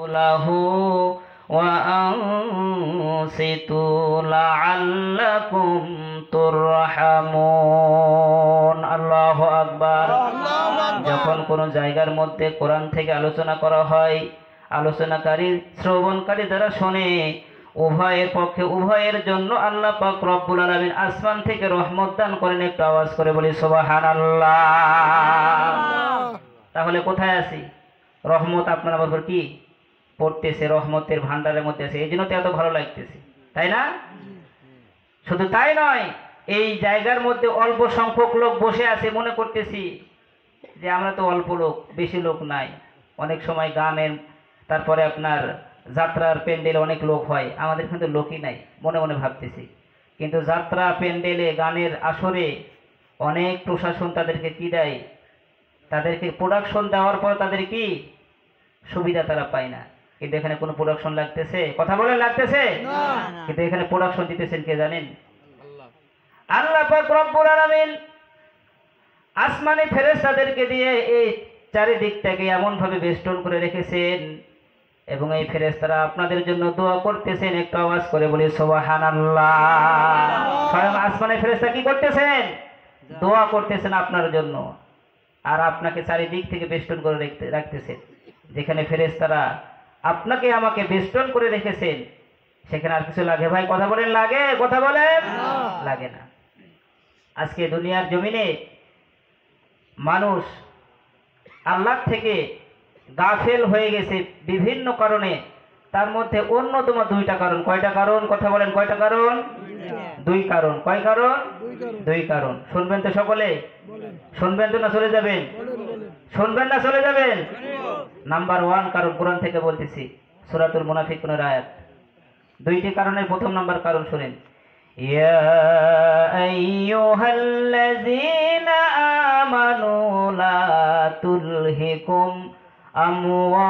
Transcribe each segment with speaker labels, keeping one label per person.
Speaker 1: লাহু ওয়া আনসিতু লাআল্লাকুম তুরহামুন। আল্লাহু আকবার। যখন কোন জায়গার মধ্যে কোরআন থেকে আলোচনা করা হয়, আলোচনাকারী শ্রবণকারী যারা শোনে, উভয়ের পক্ষে উভয়ের জন্য আল্লাহ পাক রব্বুল আলামিন আসমান থেকে রহমত দান করেন। একটু আওয়াজ করে বলি সুবহানাল্লাহ। তাহলে কোথায় আছি? রহমত আপনার আমার উপর কি পড়তেছে, রহমতের ভান্ডারের মধ্যে আছে, এই জন্য তো এত ভালো লাগতেছে, তাই না? শুধু তাই নয়, এই জায়গার মধ্যে অল্প সংখ্যক লোক বসে আছে, মনে করতেছি যে আমরা তো অল্প লোক, বেশি লোক নাই। অনেক সময় গানের, তারপরে আপনার যাত্রার প্যান্ডেলে অনেক লোক হয়, আমাদের কিন্তু লোকই নাই, মনে মনে ভাবতেছি। কিন্তু যাত্রা প্যান্ডেলে, গানের আসরে অনেক প্রশাসন তাদেরকে কি দেয়, তাদেরকে প্রোডাকশন দেওয়ার পর তাদের কি সুবিধা তারা পায় না। কিন্তু এখানে কোনো প্রোডাকশন লাগতেছে? কথা বলেন, লাগতেছে? কিন্তু এখানে প্রোডাকশন দিতেছেন কে জানেন? আল্লাহ পাক রব্বুল আলামিন আসমানি ফেরেশতাদেরকে দিয়ে এই চারিদিকটাকে এমন ভাবে বেষ্টন করে রেখেছেন, এবং এই ফেরেশতারা আপনাদের জন্য দোয়া করতেছেন। একটু আওয়াজ করে বলি সুবহানাল্লাহ। স্বয়ং আসমানি ফেরেশতা কি করতেছেন? দোয়া করতেছেন আপনার জন্য, আর আপনাকে চারিদিক থেকে বেষ্টন করে রাখতেছেন। যেখানে ফেরেশতারা আপনাকে আমাকে বেষ্টন করে রেখেছেন, সেখানে আর কিছু লাগে ভাই? কথা বলেন, লাগে? কথা বলেন, লাগে না। আজকে দুনিয়ার জমিনে মানুষ আল্লাহ থেকে গাফেল হয়ে গেছে বিভিন্ন কারণে। তার মধ্যে অন্যতম দুইটা কারণ। কয়টা কারণ? কথা বলেন, কয়টা কারণ? দুই কারণ। কয় কারণ? দুই কারণ। শুনবেন তো সকলে? শুনবেন তো না চলে যাবেন? শুনবেন না চলে যাবেন? নাম্বার 1 কারণ কোরআন থেকে বলতেছি, সূরাতুল মুনাফিকুনের আয়াত। দুইটি কারণের প্রথম নাম্বার কারণ শুনেন। ইয়া আইয়ুহাল্লাযীনা আমানু লা তুলহিকুম আমওয়ালুকুম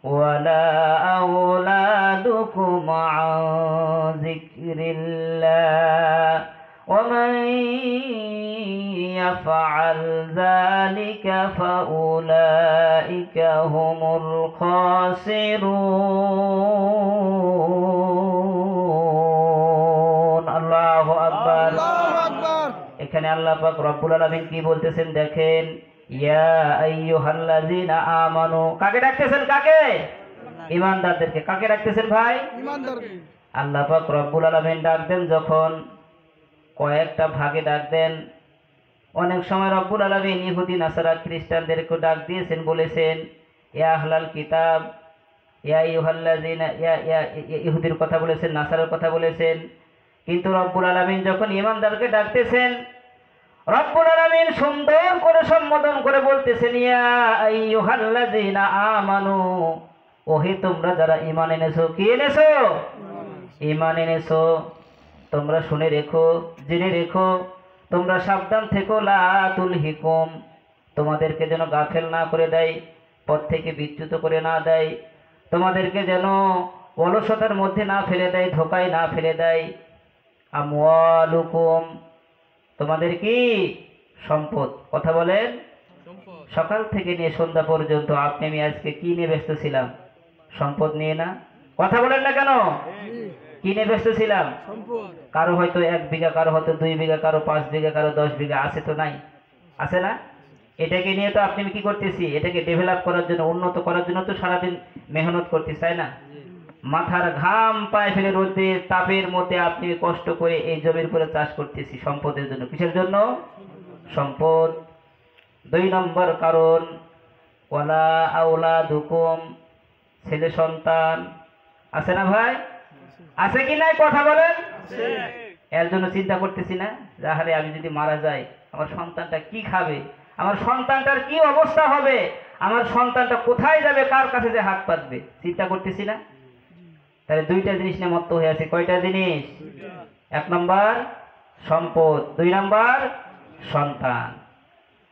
Speaker 1: ওয়ালা আওলাদুকুম আন যিকরিল্লাহ ওয়া মান ইয়াফআল যালিকা ফাউলাইকা হুমুল খাসিরুন। আল্লাহু আকবার। এখানে আল্লাহ পাক রব্বুল আলামিন কি বলতেছেন দেখেন। ইয়া আইয়ুহাল্লাযীনা আমানু, কাকে ডাকতেছেন? কাকে? ঈমানদারদেরকে। কাকে ডাকতেছেন ভাই? ঈমানদারকে। আল্লাহ পাক রব্বুল আলামিন ডাক দেন যখন, কয়েকটা ভাগে ডাক দেন। অনেক সময় রব্বুল আলামিন ইহুদি নাসারা খ্রিস্টানদেরকে ডাক দিয়েছেন, বলেছেন ইয়া আহলাল কিতাব, ইয়া আইয়ুহাল্লাযীনা, ইহুদির কথা বলেছেন, নাসারার কথা বলেছেন। কিন্তু রব্বুল আলামিন যখন ঈমানদারকে ডাকতেছেন, রব্বুল আলামিন সুন্দর করে সম্বোধন করে বলতেছেন ইয়া আইয়ুহাল্লাযীনা আমানু, ওহে তোমরা যারা ঈমান এনেছো। কি এনেছো? ঈমান এনেছো। তোমরা শুনে রেখো, জেনে রেখো, তোমরা সাবধান থেকো। লা তুলহিকুম, তোমাদেরকে যেন গাফেল না করে দেয়, পথ থেকে বিচ্যুত করে না দেয়, তোমাদেরকে যেন অলসতার মধ্যে না ফেলে দেয়, ধোকায় না ফেলে দেয়। আমওয়ালুকুম, তোমাদের কি সম্পদ। কথা বলেন। সকাল থেকে নিয়ে সন্ধ্যা পর্যন্ত আপনি আমি আজকে কি নিয়ে ব্যস্ত ছিলাম? সম্পদ নিয়ে না? কথা বলেন না কেন? কি নিয়ে ব্যস্ত ছিলাম? কারো হয়তো 1 বিঘা, কারো হয়তো 2 বিঘা, কারো 5 বিঘা, কারো 10 বিঘা, আছে তো নাই? আছে না? এটাকে নিয়ে তো আপনি কি করতেছি? এটাকে ডেভেলপ করার জন্য, উন্নত করার জন্য তো সারাদিন মেহনত করতেছি, তাই না? মাথার ঘাম পায়ে ফেলে রোদে তাপের মধ্যে আপনি কষ্ট করে এই জমির উপরে চাষ করতেছি সম্পদের জন্য। কিসের জন্য? সম্পদ। 2 নম্বর কারণ ওয়ালা আওলাদুকুম, ছেলে সন্তান। আছে না ভাই? আছে কি নাই? কথা বলেন। এর জন্য চিন্তা করতেছি না, যাহারে আমি যদি মারা যাই আমার সন্তানটা কি খাবে, আমার সন্তানটার কি অবস্থা হবে, আমার সন্তানটা কোথায় যাবে, কার কাছে যে হাত পাতবে, চিন্তা করতেছি না? তাহলে 2টা জিনিস নিয়ে মত্ত হয়ে আছে। কয়টা জিনিস? 1 নম্বর সম্পদ, 2 নম্বর সন্তান।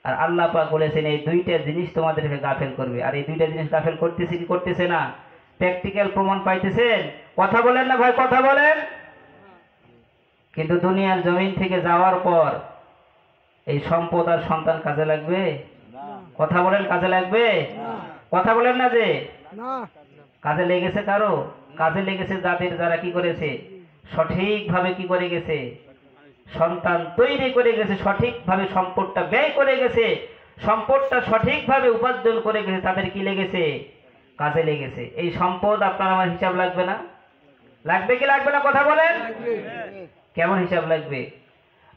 Speaker 1: আর আল্লাহ পাক বলেছেন এই 2টা জিনিস তোমাদেরকে গাফেল করবে। আর এই 2টা জিনিস গাফেল করতেছে কি করতেছে না? প্র্যাকটিক্যাল প্রমাণ পাইতেছেন? কথা বলেন না ভাই? কথা বলেন। কিন্তু দুনিয়ার জমিন থেকে যাওয়ার পর এই সম্পদ আর সন্তান কাজে লাগবে? কথা বলেন, কাজে লাগবে? কথা বলেন না যে
Speaker 2: না
Speaker 1: কাজে লেগেছে কারো? কাজে লেগেছে যাদের, যারা কি করেছে, সঠিকভাবে কি করে গেছে, সন্তান তৈরি করে গেছে, সঠিকভাবে সম্পদটা ব্যয় করে গেছে, সম্পদটা সঠিকভাবে উপার্জন করে গেছে, তাদের কি লেগেছে, কাজে লেগেছে। এই সম্পদ আপনার আমার হিসাব লাগবে না? লাগবে কি লাগবে না কথা বলেন? কেমন হিসাব লাগবে?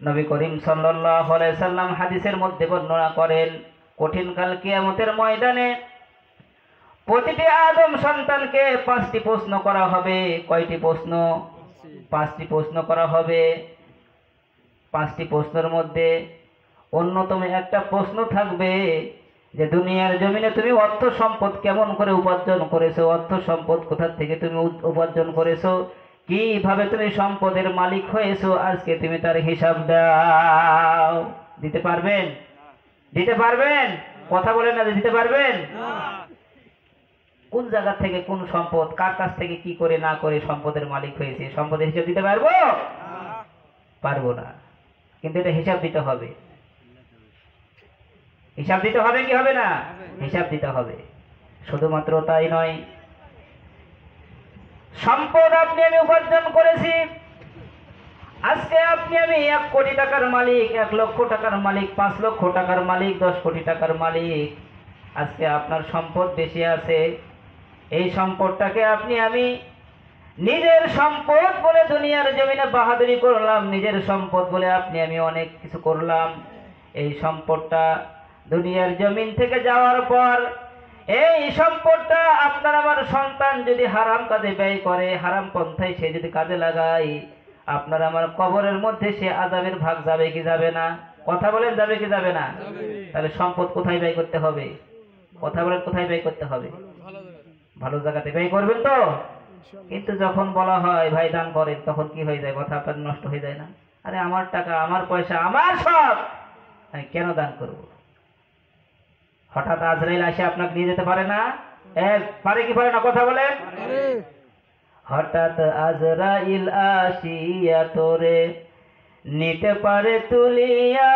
Speaker 1: নবী করিম সাল্লাল্লাহু আলাইহি সাল্লাম হাদিসের মধ্যে বর্ণনা করেন, কঠিন কাল কিয়ামতের ময়দানে প্রতিটি আদম সন্তানকে 5টি প্রশ্ন করা হবে। কয়টি প্রশ্ন? 5টি প্রশ্ন করা হবে। 5টি প্রশ্নের মধ্যে অন্যতম একটা প্রশ্ন থাকবে যে দুনিয়ার জমিনে তুমি অর্থ সম্পদ কেমন করে উপার্জন করেছো, অর্থ সম্পদ কোথা থেকে তুমি উপার্জন করেছো, কিভাবে তুমি সম্পদের মালিক হয়েছো, আজকে তুমি তার হিসাব দাও। দিতে পারবেন? দিতে পারবেন? কথা বলেন না যে দিতে পারবেন? কোন জায়গা থেকে কোন সম্পদ, কার কাছ থেকে কি করে না করে সম্পদের মালিক হয়েছে, সম্পদের হিসাব দিতে পারবো? পারবো না। কিন্তু এটা হিসাব দিতে হবে। হিসাব দিতে হবে কি হবে না? হিসাব দিতে হবে। শুধুমাত্র তাই নয়, সম্পদ আপনি আমি উপার্জন করেছি, আজকে আপনি আমি 1 কোটি টাকার মালিক, 1 লক্ষ টাকার মালিক, 5 লক্ষ টাকার মালিক, 10 কোটি টাকার মালিক। আজকে আপনার সম্পদ বেশি আছে, এই সম্পদটাকে আপনি আমি নিজের সম্পদ বলে দুনিয়ার জমিনে বাহাদুরি করলাম, নিজের সম্পদ বলে আপনি আমি অনেক কিছু করলাম। এই সম্পদটা দুনিয়ার জমিন থেকে যাওয়ার পর এই সম্পদটা আপনার আমার সন্তান যদি হারাম কাজে ব্যয় করে, হারাম পন্থায় সে যদি কাজে লাগায়, আপনার আমার কবরের মধ্যে সে আযাবের ভাগ যাবে কি যাবে না? কথা বলেন, যাবে কি যাবে না? তাহলে সম্পদ কোথায় ব্যয় করতে হবে? কথা বলেন, কোথায় ব্যয় করতে হবে? ভালো জায়গাতে ব্যয় করবেন তো। কিন্তু যখন বলা হয় ভাই দান করেন, তখন কি হয়ে যায়? কথা আপনার নষ্ট হয়ে যায় না? আরে আমার টাকা, আমার পয়সা, আমার সব, আমি কেন দান করব? হঠাৎ আজরাইল এসে আপনাকে নিয়ে যেতে পারে না? পারে কি পারে না? কথা বলেন। হঠাৎ আজরাইল আসিয়া তোরে নিতে পারে তুলিয়া,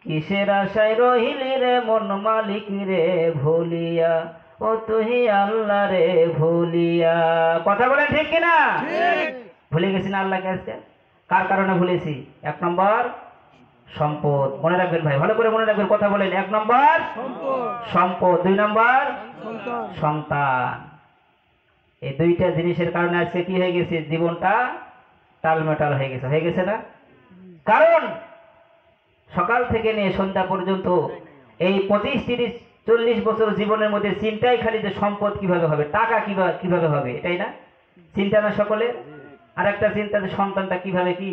Speaker 1: কিসের আশায় রহিলি রে মন মালিক রে ভুলিয়া, ও তুই আল্লাহ রে ভুলিয়া। কথা বলেন ঠিক কিনা? ভুলে গেছি না আল্লাহকে আজকে? কার কারণে ভুলেছি? 1 নম্বর সম্পদ। মনে রাখবেন ভাই, ভালো করে মনে রাখবেন। কথা বলেন, 1 নম্বর সম্পদ, 2 নম্বর সন্তান। এই 2টা জিনিসের কারণে আজকে কি হয়ে গেছে? জীবনটা টালমেটাল হয়ে গেছে। হয়ে গেছে না? কারণ সকাল থেকে নিয়ে সন্ধ্যা পর্যন্ত এই 25, 30, 40 বছর জীবনের মধ্যে চিন্তাই খালি যে সম্পদ কিভাবে হবে, টাকা কিভাবে হবে, এটাই না চিন্তা? না সকলে? আর একটা চিন্তা যে সন্তানটা কিভাবে কি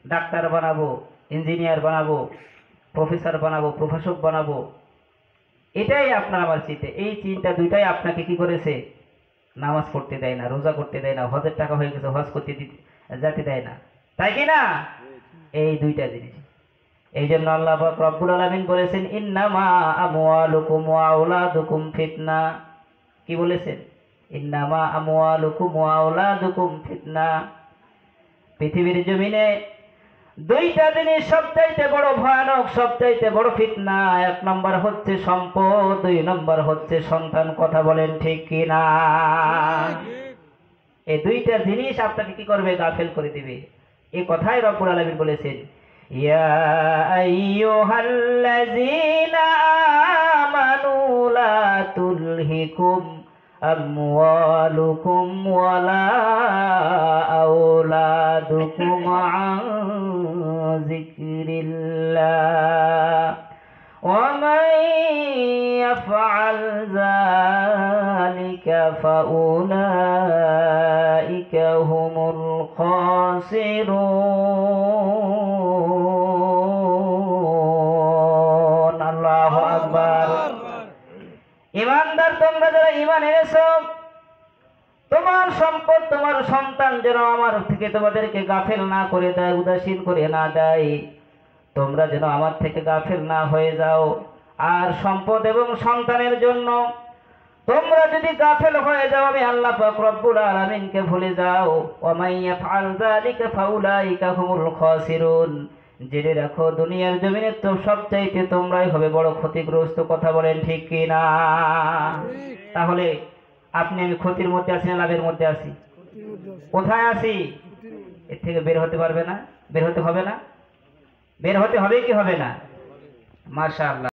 Speaker 1: ডাক্তার বানাবো, ইঞ্জিনিয়ার বানাবো, প্রফেসর বানাবো, প্রভাষক বানাবো, এটাই আপনার আমার চিন্তা। এই চিন্তা 2টাই আপনাকে কি করেছে? নামাজ পড়তে দেয় না, রোজা করতে দেয় না, হজের টাকা হয়ে গেছে হজ করতে যেতে দেয় না, তাই কি না? এই 2টা জিনিস। এই জন্য আল্লাহ পাক রব্বুল আলামিন বলেছেন, ইন্নামা আমওয়ালুকুম ওয়া আওলাদুকুম ফিতনা। কি বলেছেন? ইন্নামা আমওয়ালুকুম ওয়া আওলাদুকুম ফিতনা। পৃথিবীর জমিনে 2টা জিনিস সবচাইতে বড় ভয়ানক, সবচাইতে বড় ফিতনা। 1 নম্বর হচ্ছে সম্পদ, 2 নম্বর হচ্ছে সন্তান। কথা বলেন ঠিক কিনা? এই 2টা জিনিস আপনাকে কি করবে? গাফেল করে দিবে। এই কথাই রব্বুল আলামিন বলেছেন, ইয়া আইয়ুহাল্লাযীনা আমানু লা তুলহিকুম আমওয়ালুকুম ওয়ালা আওলাদুকুম আন যিকরিল্লাহ ওয়া মান ইয়াফআল যালিকা ফাউলাইকা হুমুল খাসিরুন। আল্লাহু আকবার। ঈমানদার তোমরা যারা ঈমান এনেছো, তোমার সম্পদ, তোমার সন্তান যেন আমার থেকে তোমাদেরকে গাফেল না করে দেয়, উদাসীন করে না দেয়। তোমরা যেন আমার থেকে গাফেল না হয়ে যাও। আর সম্পদ এবং সন্তানের জন্য তোমরা যদি গাফেল হয়ে যাও, আমি আল্লাহ পাক রব্বুল আলামিনকে ভুলে যাও, ওয়া মান ইয়াফআল যালিকা ফাউলাইকা হুমুল খাসিরুন, জেনে রাখো দুনিয়ার জমিনে তো সবচাইতে তোমরাই হবে বড় ক্ষতিগ্রস্ত। কথা বলেন ঠিক কি না? তাহলে আপনি আমি ক্ষতির মধ্যে আছি না লাভের মধ্যে আছি? কোথায় আছি? এর থেকে বের হতে পারবে না? বের হতে হবে না? বের হতে হবে কি হবে না? মাশাআল্লাহ।